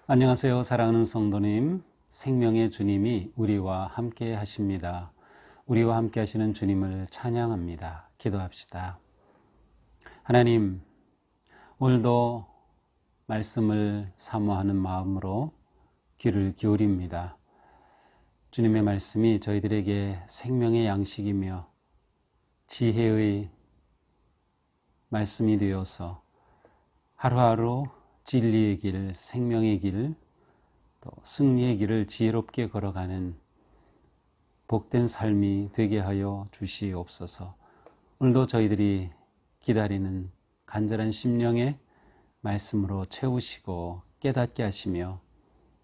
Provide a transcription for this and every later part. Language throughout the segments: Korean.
안녕하세요. 사랑하는 성도님, 생명의 주님이 우리와 함께 하십니다. 우리와 함께 하시는 주님을 찬양합니다. 기도합시다. 하나님, 오늘도 말씀을 사모하는 마음으로 귀를 기울입니다. 주님의 말씀이 저희들에게 생명의 양식이며 지혜의 말씀이 되어서 하루하루 진리의 길, 생명의 길, 또 승리의 길을 지혜롭게 걸어가는 복된 삶이 되게 하여 주시옵소서. 오늘도 저희들이 기다리는 간절한 심령의 말씀으로 채우시고 깨닫게 하시며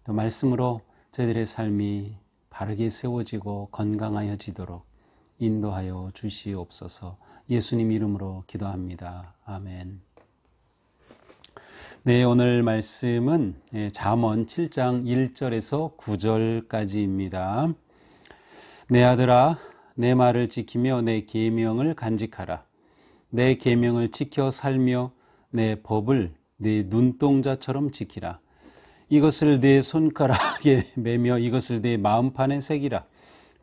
또 말씀으로 저희들의 삶이 바르게 세워지고 건강하여지도록 인도하여 주시옵소서. 예수님 이름으로 기도합니다. 아멘. 네, 오늘 말씀은 잠언 7장 1절에서 9절까지입니다. 내 아들아, 내 말을 지키며 내 계명을 간직하라. 내 계명을 지켜 살며 내 법을 내 눈동자처럼 지키라. 이것을 내 손가락에 매며 이것을 내 마음판에 새기라.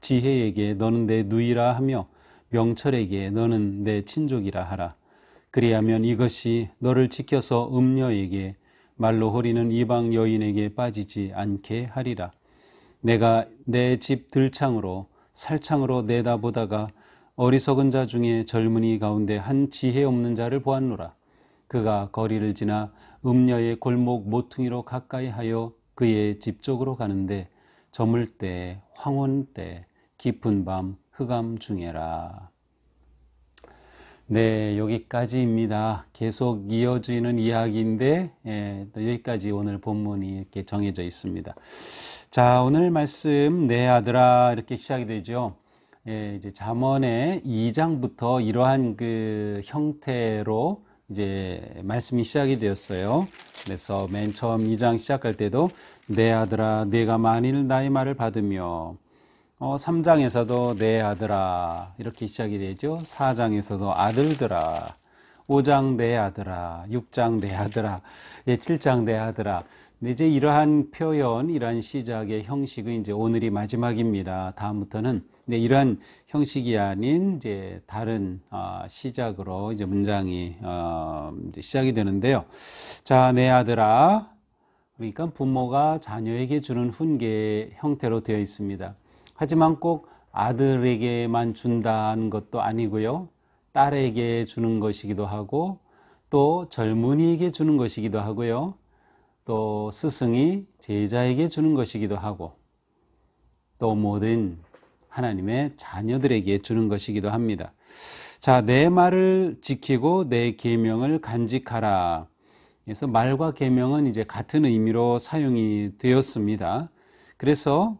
지혜에게 너는 내 누이라 하며 명철에게 너는 내 친족이라 하라. 그리하면 이것이 너를 지켜서 음녀에게 말로 호리는 이방 여인에게 빠지지 않게 하리라. 내가 내 집 들창으로 살창으로 내다보다가 어리석은 자 중에 젊은이 가운데 한 지혜 없는 자를 보았노라. 그가 거리를 지나 음녀의 골목 모퉁이로 가까이 하여 그의 집 쪽으로 가는데 저물 때 황혼 때 깊은 밤 흑암 중에라. 네, 여기까지입니다. 계속 이어지는 이야기인데 또 여기까지 오늘 본문이 이렇게 정해져 있습니다. 자, 오늘 말씀 내 아들아 이렇게 시작이 되죠. 이제 잠언의 2장부터 이러한 그 형태로 이제 말씀이 시작이 되었어요. 그래서 맨 처음 2장 시작할 때도 내 아들아 내가 만일 나의 말을 받으며 3장에서도 내 아들아 이렇게 시작이 되죠. 4장에서도 아들들아, 5장 내 아들아, 6장 내 아들아, 7장 내 아들아. 이제 이러한 표현, 이러한 시작의 형식은 이제 오늘이 마지막입니다. 다음부터는 이러한 형식이 아닌 이제 다른 시작으로 이제 문장이 이제 시작이 되는데요. 자, 내 아들아, 그러니까 부모가 자녀에게 주는 훈계 형태로 되어 있습니다. 하지만 꼭 아들에게만 준다는 것도 아니고요. 딸에게 주는 것이기도 하고 또 젊은이에게 주는 것이기도 하고요. 또 스승이 제자에게 주는 것이기도 하고 또 모든 하나님의 자녀들에게 주는 것이기도 합니다. 자, 내 말을 지키고 내 계명을 간직하라. 그래서 말과 계명은 이제 같은 의미로 사용이 되었습니다. 그래서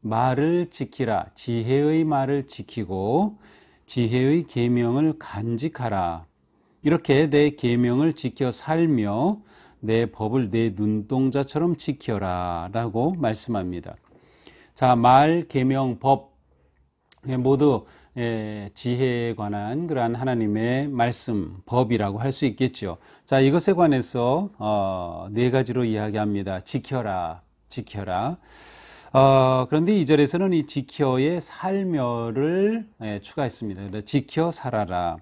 말을 지키라. 지혜의 말을 지키고 지혜의 계명을 간직하라. 이렇게 내 계명을 지켜 살며 내 법을 내 눈동자처럼 지켜라 라고 말씀합니다. 자, 말, 계명, 법 모두 지혜에 관한 그러한 하나님의 말씀, 법이라고 할 수 있겠죠. 자, 이것에 관해서 네 가지로 이야기합니다. 지켜라, 지켜라. 그런데 2절에서는 이 지켜의 살며를 추가했습니다. 지켜 살아라.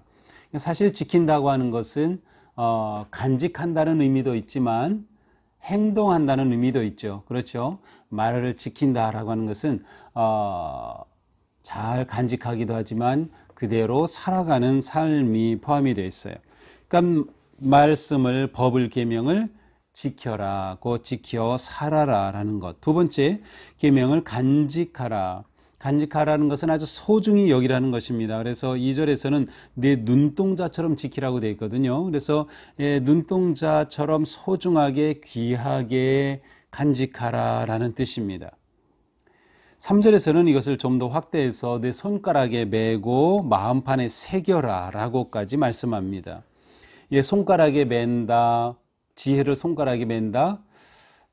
사실 지킨다고 하는 것은 간직한다는 의미도 있지만 행동한다는 의미도 있죠. 그렇죠? 말을 지킨다라고 하는 것은 잘 간직하기도 하지만 그대로 살아가는 삶이 포함이 되어 있어요. 그러니까 말씀을, 법을, 계명을 지켜라, 곧 지켜 살아라 라는 것. 두 번째, 계명을 간직하라. 간직하라는 것은 아주 소중히 여기라는 것입니다. 그래서 2절에서는 내 눈동자처럼 지키라고 되어 있거든요. 그래서 눈동자처럼 소중하게 귀하게 간직하라 라는 뜻입니다. 3절에서는 이것을 좀 더 확대해서 내 손가락에 매고 마음판에 새겨라 라고까지 말씀합니다. 손가락에 맨다, 지혜를 손가락에 맨다,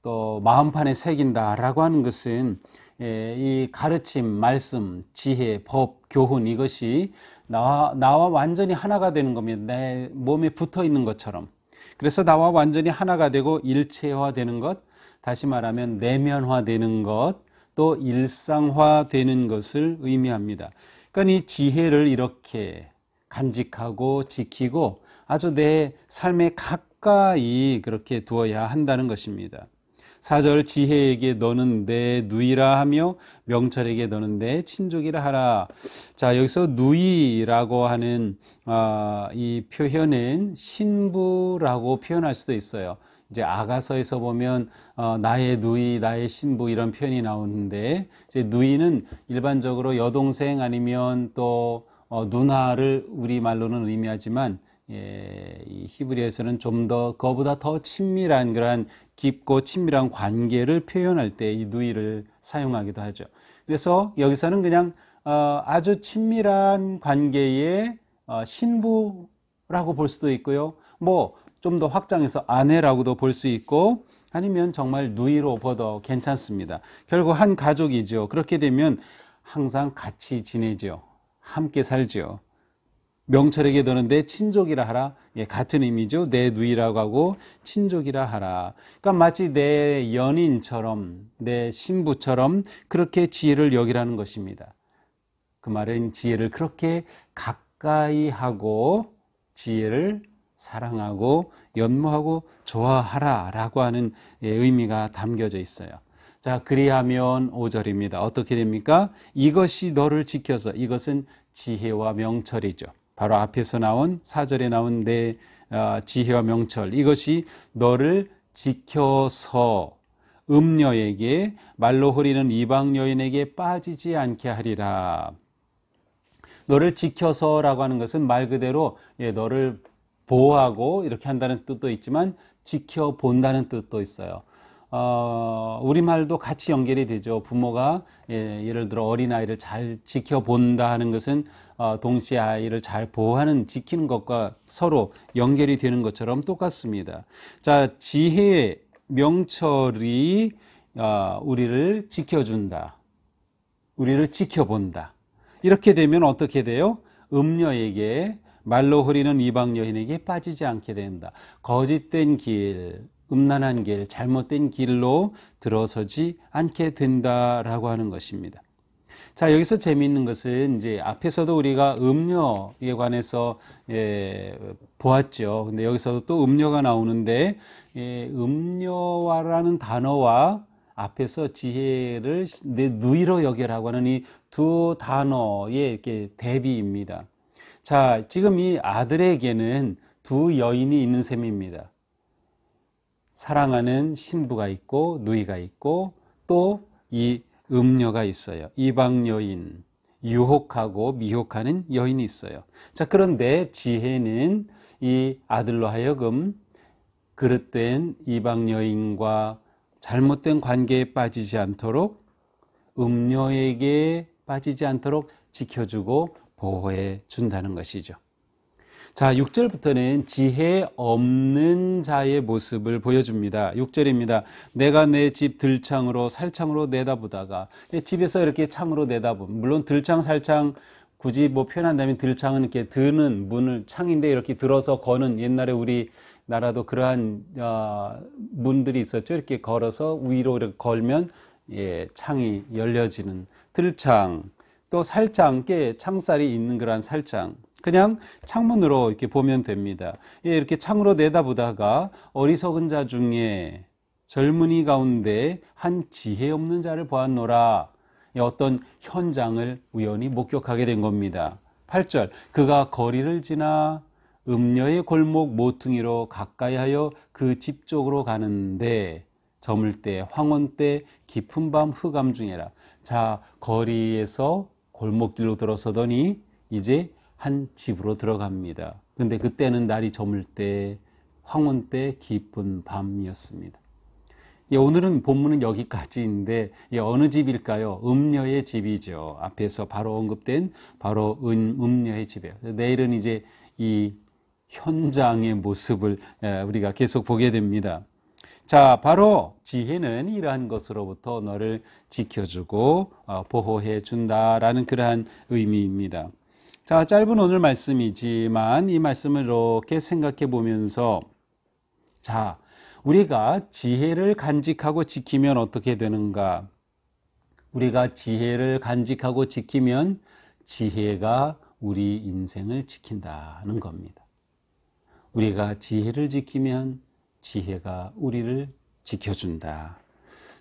또 마음판에 새긴다 라고 하는 것은 이 가르침, 말씀, 지혜, 법, 교훈 이것이 나와 완전히 하나가 되는 겁니다. 내 몸에 붙어 있는 것처럼. 그래서 나와 완전히 하나가 되고 일체화되는 것, 다시 말하면 내면화되는 것, 또 일상화되는 것을 의미합니다. 그러니까 이 지혜를 이렇게 간직하고 지키고 아주 내 삶에 가까이 그렇게 두어야 한다는 것입니다. 4절 지혜에게 너는 내 누이라 하며 명철에게 너는 내 친족이라 하라. 자, 여기서 누이라고 하는 이 표현은 신부라고 표현할 수도 있어요. 이제 아가서에서 보면 나의 누이, 나의 신부 이런 표현이 나오는데 이제 누이는 일반적으로 여동생 아니면 또 누나를 우리말로는 의미하지만 이 히브리어에서는 좀 더 그거보다 더 친밀한 그러한 깊고 친밀한 관계를 표현할 때 이 누이를 사용하기도 하죠. 그래서 여기서는 그냥 아주 친밀한 관계의 신부라고 볼 수도 있고요. 뭐 좀 더 확장해서 아내라고도 볼 수 있고 아니면 정말 누이로 봐도 괜찮습니다. 결국 한 가족이죠. 그렇게 되면 항상 같이 지내죠. 함께 살죠. 명철에게 너는 내 친족이라 하라. 예, 같은 의미죠. 내 누이라고 하고 친족이라 하라. 그러니까 마치 내 연인처럼 내 신부처럼 그렇게 지혜를 여기라는 것입니다. 그 말은 지혜를 그렇게 가까이 하고 지혜를 사랑하고 연모하고 좋아하라 라고 하는 의미가 담겨져 있어요. 자, 그리하면 5절입니다. 어떻게 됩니까? 이것이 너를 지켜서, 이것은 지혜와 명철이죠. 바로 앞에서 나온 4절에 나온 내 지혜와 명철, 이것이 너를 지켜서 음녀에게 말로 흐리는 이방 여인에게 빠지지 않게 하리라. 너를 지켜서라고 하는 것은 말 그대로 너를 보호하고 이렇게 한다는 뜻도 있지만 지켜본다는 뜻도 있어요. 우리말도 같이 연결이 되죠. 부모가 예를 들어 어린아이를 잘 지켜본다 하는 것은 동시에 아이를 잘 보호하는, 지키는 것과 서로 연결이 되는 것처럼 똑같습니다. 자, 지혜의 명철이 우리를 지켜준다. 우리를 지켜본다. 이렇게 되면 어떻게 돼요? 음녀에게, 말로 흐리는 이방 여인에게 빠지지 않게 된다. 거짓된 길, 음란한 길, 잘못된 길로 들어서지 않게 된다라고 하는 것입니다. 자, 여기서 재미있는 것은 이제 앞에서도 우리가 음녀에 관해서 보았죠. 근데 여기서도 또 음녀가 나오는데 음녀라는 단어와 앞에서 지혜를 내 누이로 여겨라고 하는 이 두 단어의 이렇게 대비입니다. 자, 지금 이 아들에게는 두 여인이 있는 셈입니다. 사랑하는 신부가 있고 누이가 있고 또 이 음녀가 있어요. 이방 여인, 유혹하고 미혹하는 여인이 있어요. 자, 그런데 지혜는 이 아들로 하여금 그릇된 이방 여인과 잘못된 관계에 빠지지 않도록, 음녀에게 빠지지 않도록 지켜주고 보호해 준다는 것이죠. 자, 6절부터는 지혜 없는 자의 모습을 보여줍니다. 6절입니다. 내가 내 집 들창으로 살창으로 내다보다가, 집에서 이렇게 창으로 내다보면, 물론 들창 살창 굳이 뭐 표현한다면 들창은 이렇게 드는 문을, 창인데 이렇게 들어서 거는, 옛날에 우리 나라도 그러한 문들이 있었죠. 이렇게 걸어서 위로 이렇게 걸면 창이 열려지는 들창, 또 살창, 창살이 있는 그러한 살창, 그냥 창문으로 이렇게 보면 됩니다. 이렇게 창으로 내다보다가 어리석은 자 중에 젊은이 가운데 한 지혜 없는 자를 보았노라. 어떤 현장을 우연히 목격하게 된 겁니다. 8절, 그가 거리를 지나 음녀의 골목 모퉁이로 가까이 하여 그 집 쪽으로 가는데 저물 때 황혼 때 깊은 밤 흑암 중에라. 자, 거리에서 골목길로 들어서더니 이제 한 집으로 들어갑니다. 근데 그때는 날이 저물 때 황혼 때 깊은 밤이었습니다. 오늘은 본문은 여기까지인데 어느 집일까요? 음녀의 집이죠. 앞에서 바로 언급된 바로 음녀의 집이에요. 내일은 이제 이 현장의 모습을 우리가 계속 보게 됩니다. 자, 바로 지혜는 이러한 것으로부터 너를 지켜주고 보호해 준다라는 그러한 의미입니다. 자, 짧은 오늘 말씀이지만 이 말씀을 이렇게 생각해 보면서, 자, 우리가 지혜를 간직하고 지키면 어떻게 되는가? 우리가 지혜를 간직하고 지키면 지혜가 우리 인생을 지킨다는 겁니다. 우리가 지혜를 지키면 지혜가 우리를 지켜준다.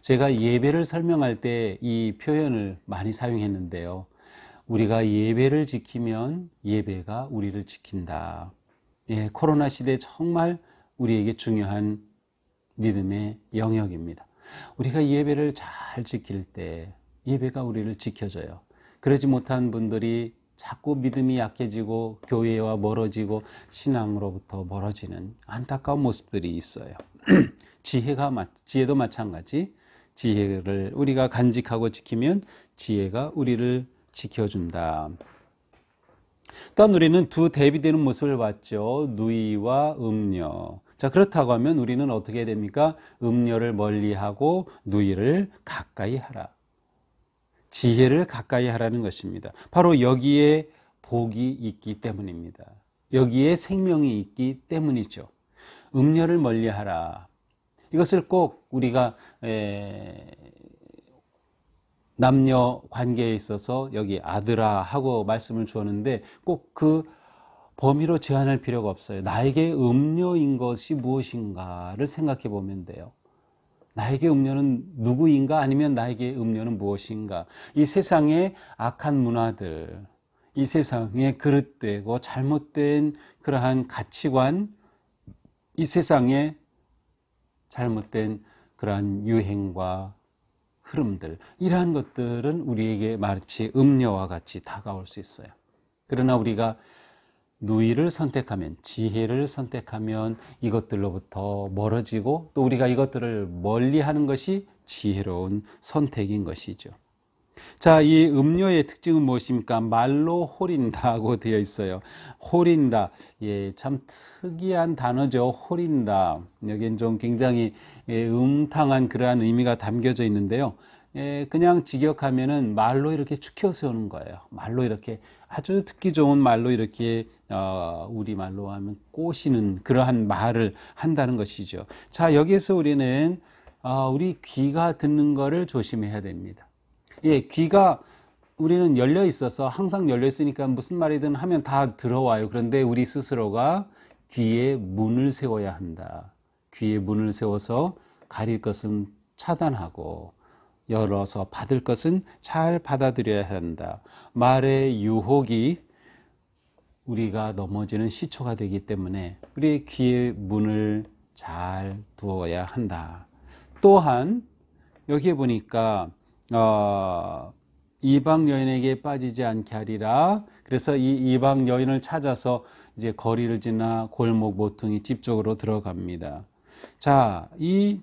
제가 예배를 설명할 때 이 표현을 많이 사용했는데요. 우리가 예배를 지키면 예배가 우리를 지킨다. 예, 코로나 시대에 정말 우리에게 중요한 믿음의 영역입니다. 우리가 예배를 잘 지킬 때 예배가 우리를 지켜줘요. 그러지 못한 분들이 자꾸 믿음이 약해지고 교회와 멀어지고 신앙으로부터 멀어지는 안타까운 모습들이 있어요. 지혜도 마찬가지. 지혜를 우리가 간직하고 지키면 지혜가 우리를 지켜준다. 또한 우리는 두 대비되는 모습을 봤죠. 누이와 음녀. 자, 그렇다고 하면 우리는 어떻게 됩니까? 음녀를 멀리하고 누이를 가까이 하라. 지혜를 가까이 하라는 것입니다. 바로 여기에 복이 있기 때문입니다. 여기에 생명이 있기 때문이죠. 음녀를 멀리하라. 이것을 꼭 우리가 남녀 관계에 있어서 여기 아들아 하고 말씀을 주었는데 꼭 그 범위로 제한할 필요가 없어요. 나에게 음녀인 것이 무엇인가를 생각해 보면 돼요. 나에게 음녀는 누구인가? 아니면 나에게 음녀는 무엇인가? 이 세상의 악한 문화들, 이 세상의 그릇되고 잘못된 그러한 가치관, 이 세상의 잘못된 그러한 유행과 흐름들, 이러한 것들은 우리에게 마치 음녀와 같이 다가올 수 있어요. 그러나 우리가 누이를 선택하면, 지혜를 선택하면 이것들로부터 멀어지고 또 우리가 이것들을 멀리하는 것이 지혜로운 선택인 것이죠. 자, 이 음료의 특징은 무엇입니까? 말로 호린다고 되어 있어요. 호린다. 예, 참 특이한 단어죠. 호린다. 여기엔 좀 굉장히 음탕한 그러한 의미가 담겨져 있는데요. 그냥 직역하면은 말로 이렇게 축혀 세우는 거예요. 말로 이렇게 아주 듣기 좋은 말로 이렇게 우리말로 하면 꼬시는 그러한 말을 한다는 것이죠. 자, 여기에서 우리는 우리 귀가 듣는 거를 조심해야 됩니다. 예, 귀가 우리는 열려 있어서 항상 열려 있으니까 무슨 말이든 하면 다 들어와요. 그런데 우리 스스로가 귀에 문을 세워야 한다. 귀에 문을 세워서 가릴 것은 차단하고 열어서 받을 것은 잘 받아들여야 한다. 말의 유혹이 우리가 넘어지는 시초가 되기 때문에 우리의 귀에 문을 잘 두어야 한다. 또한 여기에 보니까 이방 여인에게 빠지지 않게 하리라. 그래서 이 이방 여인을 찾아서 이제 거리를 지나 골목 모퉁이 집 쪽으로 들어갑니다. 자, 이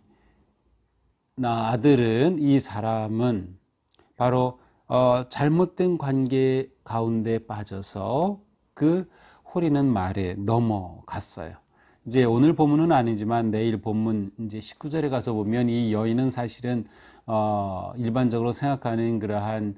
아들은, 이 사람은 바로 잘못된 관계 가운데 빠져서 그 호리는 말에 넘어갔어요. 이제 오늘 본문은 아니지만 내일 본문 이제 19절에 가서 보면 이 여인은 사실은 일반적으로 생각하는 그러한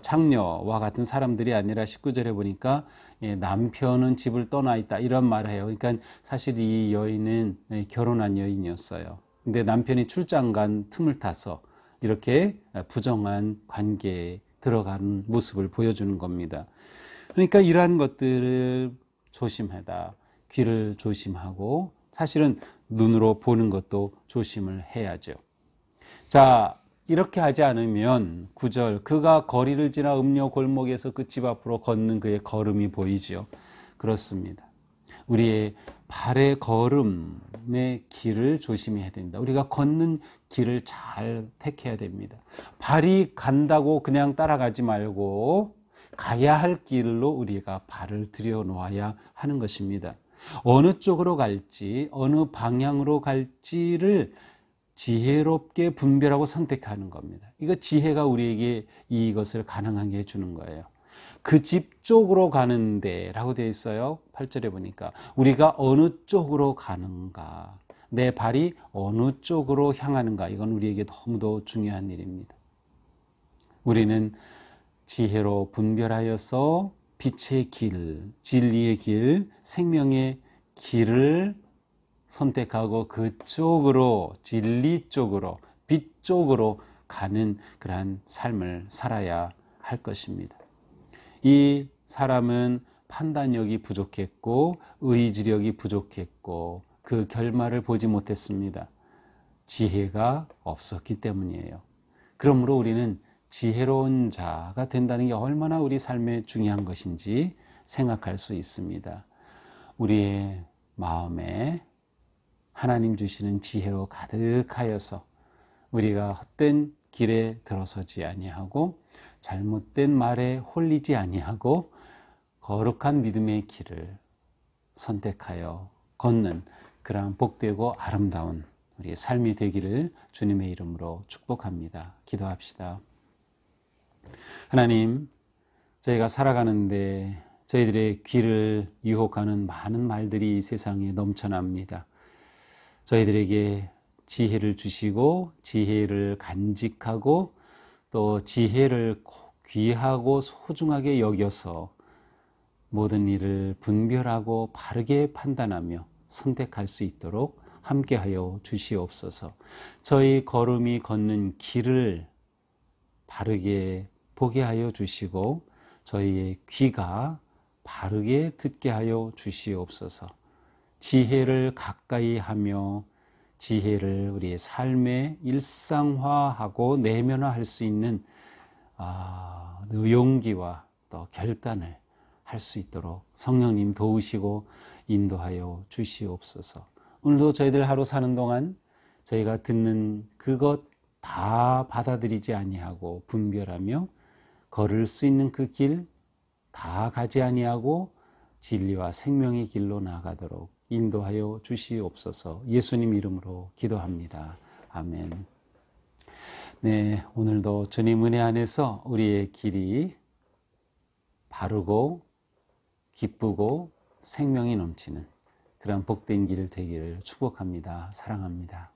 창녀와 같은 사람들이 아니라 19절에 보니까 남편은 집을 떠나 있다 이런 말을 해요. 그러니까 사실 이 여인은 결혼한 여인이었어요. 근데 남편이 출장 간 틈을 타서 이렇게 부정한 관계에 들어가는 모습을 보여주는 겁니다. 그러니까 이러한 것들을 조심하다. 귀를 조심하고 사실은 눈으로 보는 것도 조심을 해야죠. 자, 이렇게 하지 않으면 9절 그가 거리를 지나 음료 골목에서 그 집 앞으로 걷는 그의 걸음이 보이죠. 그렇습니다. 우리의 발의 걸음의 길을 조심해야 됩니다. 우리가 걷는 길을 잘 택해야 됩니다. 발이 간다고 그냥 따라가지 말고 가야 할 길로 우리가 발을 들여놓아야 하는 것입니다. 어느 쪽으로 갈지, 어느 방향으로 갈지를 지혜롭게 분별하고 선택하는 겁니다. 이거 지혜가 우리에게 이것을 가능하게 해주는 거예요. 그 집 쪽으로 가는데 라고 되어 있어요. 8절에 보니까 우리가 어느 쪽으로 가는가, 내 발이 어느 쪽으로 향하는가, 이건 우리에게 너무도 중요한 일입니다. 우리는 지혜로 분별하여서 빛의 길, 진리의 길, 생명의 길을 선택하고 그쪽으로, 진리 쪽으로, 빛 쪽으로 가는 그러한 삶을 살아야 할 것입니다. 이 사람은 판단력이 부족했고 의지력이 부족했고 그 결말을 보지 못했습니다. 지혜가 없었기 때문이에요. 그러므로 우리는 지혜로운 자가 된다는 게 얼마나 우리 삶에 중요한 것인지 생각할 수 있습니다. 우리의 마음에 하나님 주시는 지혜로 가득하여서 우리가 헛된 길에 들어서지 아니하고 잘못된 말에 홀리지 아니하고 거룩한 믿음의 길을 선택하여 걷는 그러한 복되고 아름다운 우리의 삶이 되기를 주님의 이름으로 축복합니다. 기도합시다. 하나님, 저희가 살아가는데 저희들의 귀를 유혹하는 많은 말들이 이 세상에 넘쳐납니다. 저희들에게 지혜를 주시고 지혜를 간직하고 또 지혜를 귀하고 소중하게 여겨서 모든 일을 분별하고 바르게 판단하며 선택할 수 있도록 함께하여 주시옵소서. 저희 걸음이 걷는 길을 바르게 보게 하여 주시고 저희의 귀가 바르게 듣게 하여 주시옵소서. 지혜를 가까이 하며 지혜를 우리의 삶에 일상화하고 내면화할 수 있는 용기와 또 결단을 할 수 있도록 성령님 도우시고 인도하여 주시옵소서. 오늘도 저희들 하루 사는 동안 저희가 듣는 그것 다 받아들이지 아니하고 분별하며 걸을 수 있는 그 길 다 가지 아니하고 진리와 생명의 길로 나아가도록 인도하여 주시옵소서. 예수님 이름으로 기도합니다. 아멘. 네, 오늘도 주님 은혜 안에서 우리의 길이 바르고 기쁘고 생명이 넘치는 그런 복된 길 되기를 축복합니다. 사랑합니다.